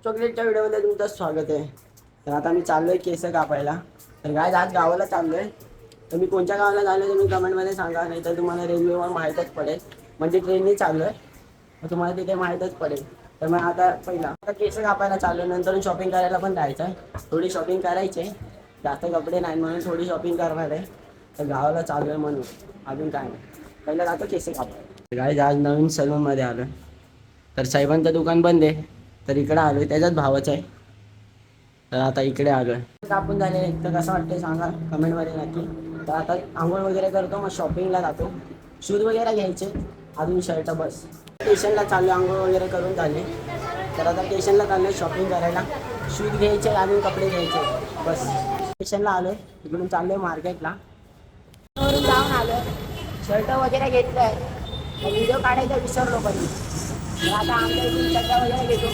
चॉकलेटच्या व्हिडिओमध्ये तुमचं स्वागत आहे. तर आता मी चाललोय केस कापायला. तर गाइस आज गावाला चाललोय. तर मी कोणत्या गावाला चाललोय तुम्ही कमेंटमध्ये सांगा, नाही तर तुम्हाला रेल्वेवर माहीतच पडेल. म्हणजे ट्रेनने चाललोय, तर तुम्हाला तिथे माहीतच पडेल. तर मग आता केस कापायला चाललोय, नंतर शॉपिंग करायला पण जायचं आहे. थोडी शॉपिंग करायची आहे, जास्त कपडे नाही म्हणून थोडी शॉपिंग करणार आहे. तर गावाला चाललोय म्हणून अजून काय नाही. पहिलं जातो केस कापायला. गाइस आज नवीन सलूनमध्ये आलो. तर साहेबांचं दुकान बंद आहे, तर इकडे आलोय. त्याच्याच भावाचं आहे, तर आता इकडे आलोय. कापून झाले तर कसं वाटतंय सांगा कमेंटमध्ये नक्की. तर आता आंघोळ वगैरे करतो, मग शॉपिंगला जातो. शूज वगैरे घ्यायचे, अजून शर्ट बस. स्टेशनला चाललो, आंघोळ वगैरे करून झाले. तर आता स्टेशनला चाललो शॉपिंग करायला. शूज घ्यायचे, अजून कपडे घ्यायचे बस. स्टेशनला आलोय, इकडून चाललोय मार्केटला. वरून जाऊन आलोय, शर्ट वगैरे घेतलं आहे. व्हिडिओ काढायचा विसरलो पण. आता आमच्या इथून चड्डा वगैरे घेतो,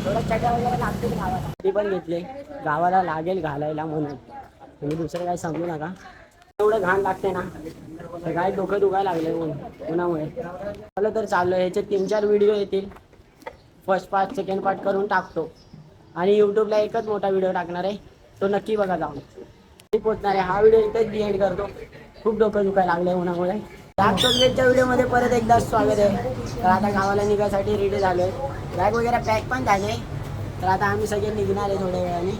थोडं चड्डा वगैरे लागतील गावाला. ती पण घेतले, गावाला लागेल घालायला म्हणून. तुम्ही दुसरं काय सांगू नका. एवढं घाण लागते ना, तर काय डोकं दुखायला लागले उन्हामुळे. मला तर चाललं ह्याचे 3-4 व्हिडिओ येतील. फर्स्ट पार्ट सेकंड पार्ट करून टाकतो, आणि यूट्यूबला एकच मोठा व्हिडिओ टाकणार आहे, तो नक्की बघा जाऊन. मी पोचणार आहे. हा व्हिडिओ इथेच एंड करतो. खूप डोकं दुखायला लागलं आहे उन्हामुळे. डार्क चॉकलेटच्या व्हिडिओमध्ये परत एकदा स्वागत आहे. तर आता गावाला निघायसाठी रेडी झालो आहे. बॅग वगैरे पॅक पण झाले. तर आता आम्ही सगळे निघणार आहे थोड्या वेळाने.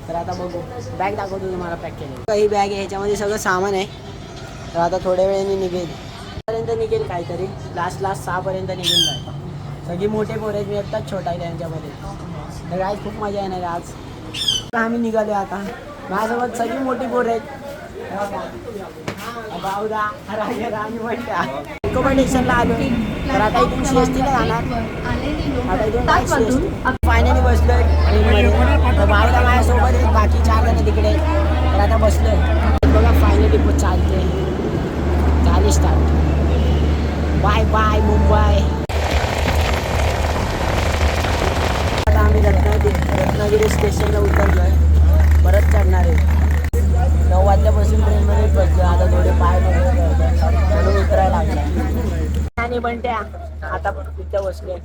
तर आता बघू, बॅग दाखवतो तुम्हाला पॅक केली. काही बॅग आहे, ह्याच्यामध्ये सगळं सामान आहे. तर आता थोड्या वेळाने निघेल, पर्यंत निघेल काहीतरी. लास्ट 6पर्यंत निघून जाईल. सगळी मोठे पोर आहेत, मी एकटाच छोटा आहे त्यांच्यामध्ये. तर आज खूप मजा येणार आहे आज. तर आम्ही निघालो आता. माझ्यासोबत सगळी मोठी पोर आहेत. बावदा आणि म्हणत्या स्टेशनला आलो. तर आता इथून CSTला जाणार. आता इथून फायनली बसलोय ट्रेनमध्ये. तर बावदा माझ्यासोबत आहेत, बाकी 4 जण तिकडे. तर आता बसलोय बघा, फायनली चालते. झाली स्टार्ट. Bye bye Mumbai. आता आम्ही रत्नागिरी स्टेशनला उतरलोय, परत चढणार आहे. 9 वाजल्यापासून ट्रेनमध्ये बसलो. आता थोडे पाय म्हणून उतरायला लागला. आणि बनत्या आता तिथं बसलोय,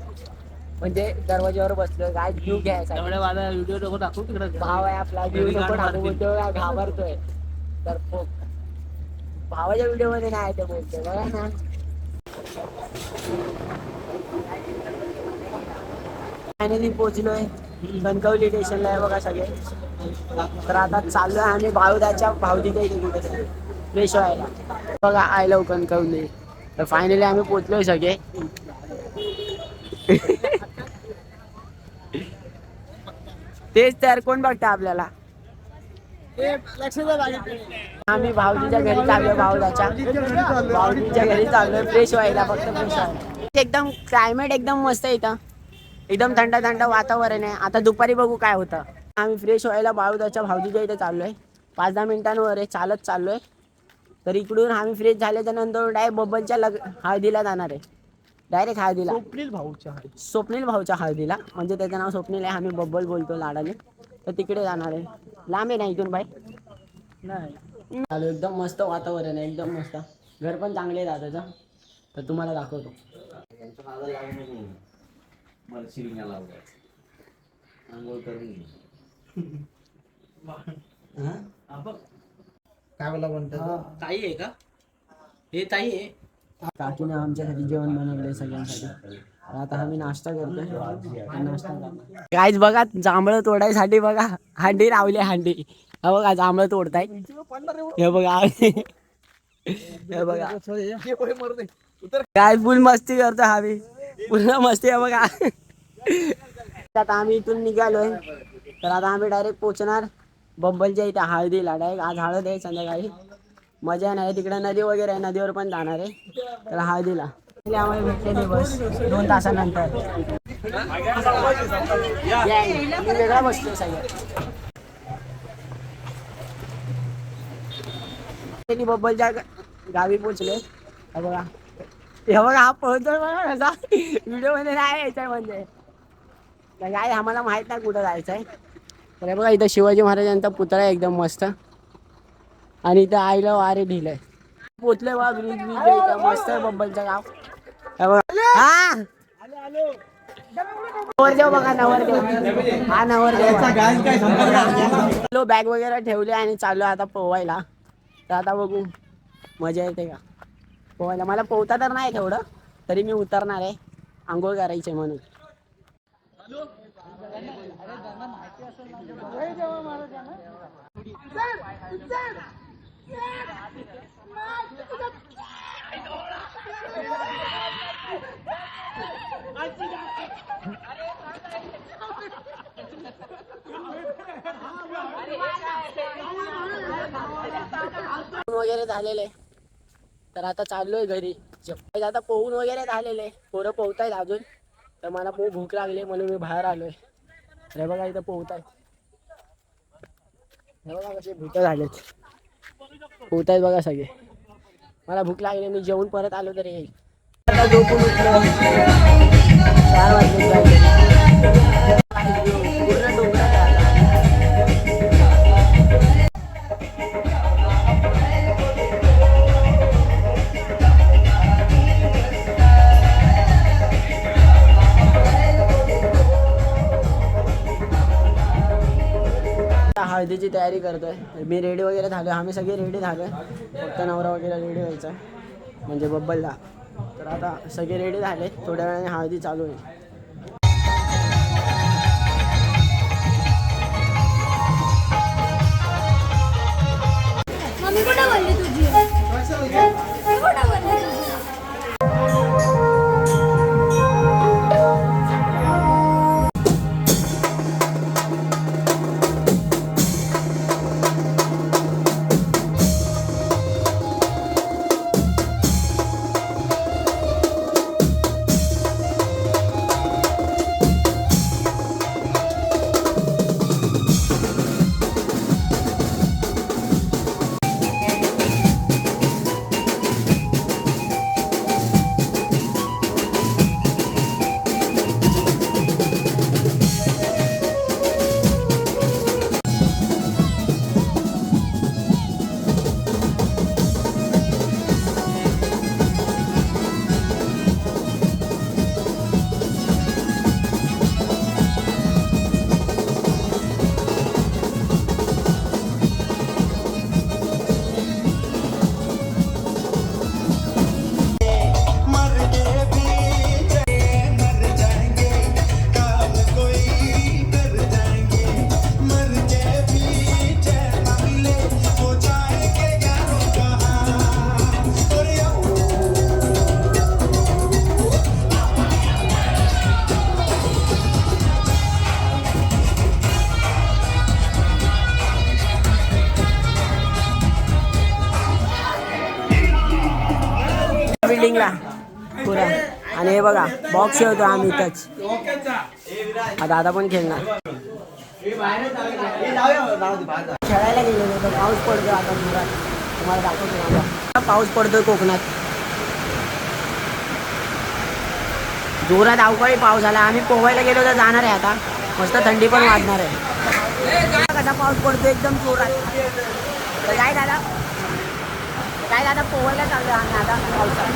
म्हणजे दरवाज्यावर बसलोय. काय व्ह्यू घ्यायचा. व्हिडिओ नको दाखवू तिकडे. भाव आहे आपला, व्ह्यू नको दाखवू. तो घाबरतोय. तर भावाच्या व्हिडिओमध्ये नाही ते बोलतोय बघा ना. फायनली पोहोचलोय कणकवली स्टेशनला आहे बघा सगळे. तर आता चाललोय आम्ही बावदाच्या भावजीच्या इथे कुठे फ्रेश व्हायला. बघा आय लव्ह कणकवली. तर फायनली आम्ही पोहोचलोय सगळे. तेच तर, कोण बघता आपल्याला. आम्ही भावजीच्या घरी चाललोय. भावजीच्या घरी चाललोय फ्रेश व्हायला, फक्त फ्रेश व्हायला. एकदम क्लायमेट एकदम मस्त आहे इथं. एकदम थंड थंड वातावरण आहे. आता दुपारी बघू काय होतं. आम्ही फ्रेश व्हायला बाळूदाच्या भावजीच्या इथे चाललोय. 5-10 मिनिटांवर आहे, चालत चाललोय. तर इकडून आम्ही फ्रेश झाल्याच्या नंतर डायरेक्ट बब्बलच्या हळदीला जाणार आहे. डायरेक्ट हळदीला. स्वप्नील भाऊच्या हळदीला, म्हणजे त्याचं नाव स्वप्नील आहे, आम्ही बब्बल बोलतो लाडाने. तर तिकडे जाणार आहे. लांब आहे ना इथून बाई. नाही चालू, एकदम मस्त वातावरण आहे, एकदम मस्त. घर पण चांगले आहे दादाचं, तर तुम्हाला दाखवतो. आंघोळ करून काय बोला म्हणतात, ताई आहे का हे? ताई आहे. काकीने आमच्यासाठी जेवण बनवलंय सगळ्यांसाठी. आता आम्ही नाश्ता करतोय. काहीच बघा, जांभळं तोडायसाठी बघा हांडी लावली. हांडी हा बघा, जांभळं तोडताय. हे बघा, हे बघा काय फुल मस्ती करतो आम्ही, पूर्ण मस्ती आहे बघा. आता आम्ही इथून निघालोय. तर आता आम्ही डायरेक्ट पोहोचणार बब्बलच्या इथे हळदीला. डायरेक्ट आज हळद आहे संध्याकाळी. मजा नाही तिकडे, नदी वगैरे आहे, नदीवर पण जाणार आहे. तर हळदीला आम्हाला भेटलेली बस 2 तासानंतर. मी वेगळा बसतोय सगळं. बब्बलच्या गावी पोचले. हे बघा, हा पळतोय बघा कसा. व्हिडिओ मध्ये नाही यायचंय म्हणजे काय, आम्हाला माहित नाही कुठं जायचंय. तर बघा इथं शिवाजी महाराजांचा पुतळा आहे एकदम मस्त. आणि इथं आय लव्ह आरे लिहिलंय. पोचले बघा, ब्रिज मस्त आहे बब्बलचं गाव. हा नवरदेव बघा, नवरदेव हा नवरदेव. बॅग वगैरे ठेवले आणि चालू आता पोवायला. तर आता बघू मजा येते का पोवायला. मला पोहता तर नाही तेवढं, तरी मी उतरणार आहे आंघोळ करायचे म्हणून. वगैरे झालेले तर आता चाललोय घरी. आता पोहून वगैरे झालेले, पोरं पोहतायत अजून. तर मला खूप भूक लागली म्हणून मी बाहेर आलोय. हे बघा इथं पोहतायत, हे बघा कसे भूत झालेत, पोहतायत बघा सगळे. मला भूक लागली, मी जेवून परत आलो तरी येईल. आता झोपून उठलो, 4 वाजले पूर्ण डोंगरात आहे. हळदीची तयारी करतोय मी. रेडी वगैरे झालोय, आम्ही सगळे रेडी झालोय. फक्त नवरा वगैरे रेडी व्हायचा म्हणजे बब्बलला. तर आता सगळे रेडी झाले, थोड्या वेळाने हळदी चालू आहे. मम्मी कुठे बोलली तुझी? कुठे बोलली? बिल्डिंगला पुरा. आणि हे बघा बॉक्स खेळतो आम्ही इथंच. दादा पण खेळणार. खेळायला गेलेलो तर पाऊस पडतो आता जोरात. तुम्हाला दाखवतो, पाऊस पडतोय कोकणात जोरात. अवकाळी पाऊस झाला. आम्ही पोहायला गेलो तर जाणार आहे आता. मस्त थंडी पण वाढणार आहे. कसा पाऊस पडतो एकदम जोरात. तर काय दादा पोहायला चाललोय आम्ही आता पावसात.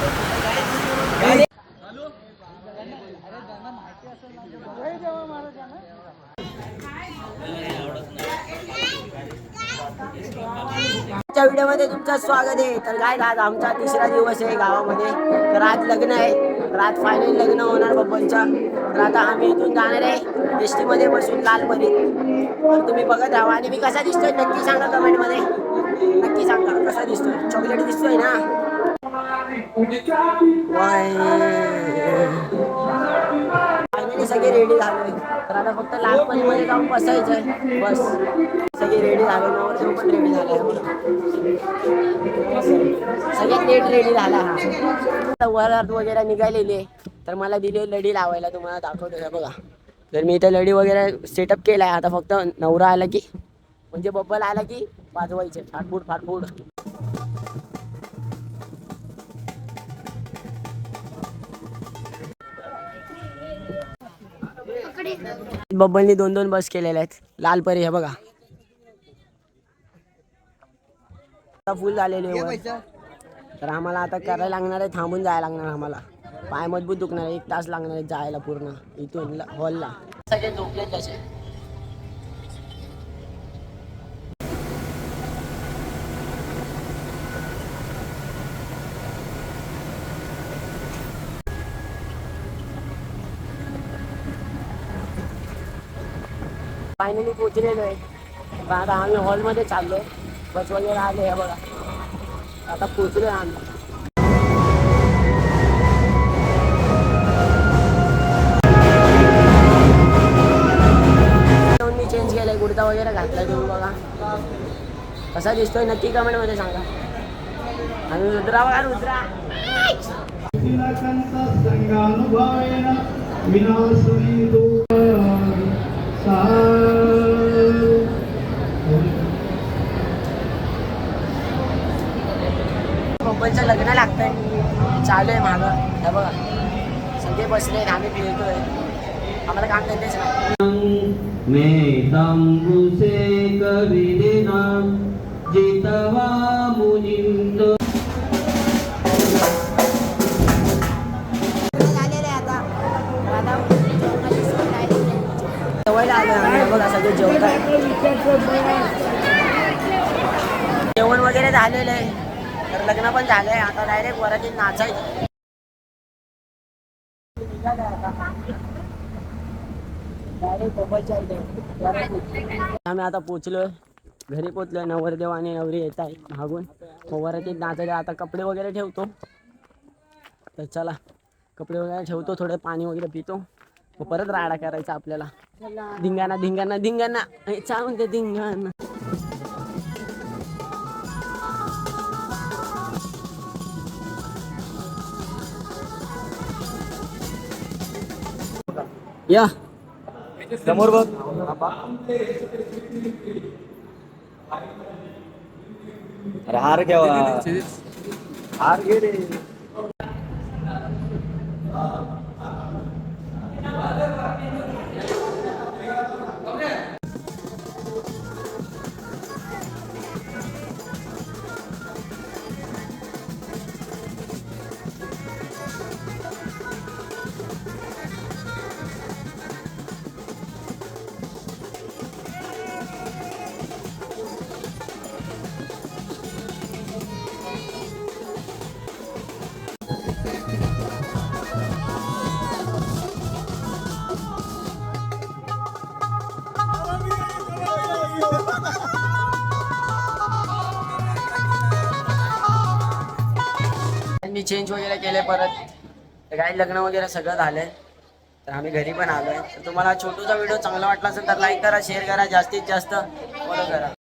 व्हिडिओमध्ये तुमचं स्वागत आहे. तर काय आज आमचा 3रा दिवस आहे गावामध्ये. तर आज लग्न आहे, तर आज फायनल लग्न होणार बब्बलचा. तर आता आम्ही इथून जाणार आहे एस टीमध्ये बसून लालपरी. तर तुम्ही बघत राहा. आणि मी कसा दिसतोय नक्की सांगा कमेंटमध्ये, नक्की सांगा कसा दिसतोय. चॉकलेट दिसतोय ना? फायनली सगळे रेडी झालोय. तर आता फक्त लालपरीमध्ये जाऊन बसायचंय बस. सगळे रेडी झाले, नवरदेव पण रेडी झाला, सगळ्यात लेट रेडी झाला हा. वरात वगैरे निघालेली. तर मला दिली लढी लावायला, तुम्हाला दाखवतो हे बघा. तर मी इथे लढी वगैरे सेटअप केलाय. आता फक्त नवरा आला की म्हणजे बब्बल आला की वाजवायचे फाटफूट फाटफूट. बब्बलनी 2-2 बस केलेल्या आहेत. लालपरी हे बघा फुल झालेली. तर आम्हाला आता करायला लागणार आहे, थांबून जायला लागणार आम्हाला. पाय मजबूत दुखणार, 1 तास लागणार आहे जायला पूर्ण इथून हॉलला. सगळे झोपले कसे. फायनली पोचलेलो आहे. पण आता आम्ही हॉलमध्ये चाललोय. बस वगैरे आले आहे बघा. आता पोचलोय आम्ही. मी चेंज केलंय, कुर्ता वगैरे घातलाय तुम्ही बघा. कसा दिसतोय नक्की कमेंट मध्ये सांगा. आणि रुद्रा बघा, रुद्रा पप्पांचं लग्न लागतंय, चालू आहे मागं. हे बघा सगळे बसले, आम्ही फिरतोय. आम्हाला काम त्यांचेच नाही. मैं तंबुसे कविदिना जितवा मुनिंद. सवयला आलं आम्ही बघा, सगळे जेवतात. जेवण वगैरे झालेलं आहे, तर लग्न पण झालंय. आता डायरेक्ट वरातीत नाचायचं. आम्ही आता पोचलोय, घरी पोचलोय. नवरदेव आणि नवरी येत आहे मागून. वरातीत नाचायचं. आता कपडे वगैरे ठेवतो. तर चला कपडे वगैरे ठेवतो, थोडं पाणी वगैरे पितो, मग परत राडा करायचा आपल्याला. धिंगाणा धिंगाणा धिंगाणा चालून ते धिंगाणा. या समोर बघ. अरे हार घ्यावा. हार घे रे. मी चेंज वगैरे केले परत. तर काही लग्न वगैरे सगळं झालंय. तर आम्ही घरी पण आलोय. तर तुम्हाला छोटूचा व्हिडिओ चांगला वाटला असेल तर लाईक करा, शेअर करा, जास्तीत जास्त फॉलो करा.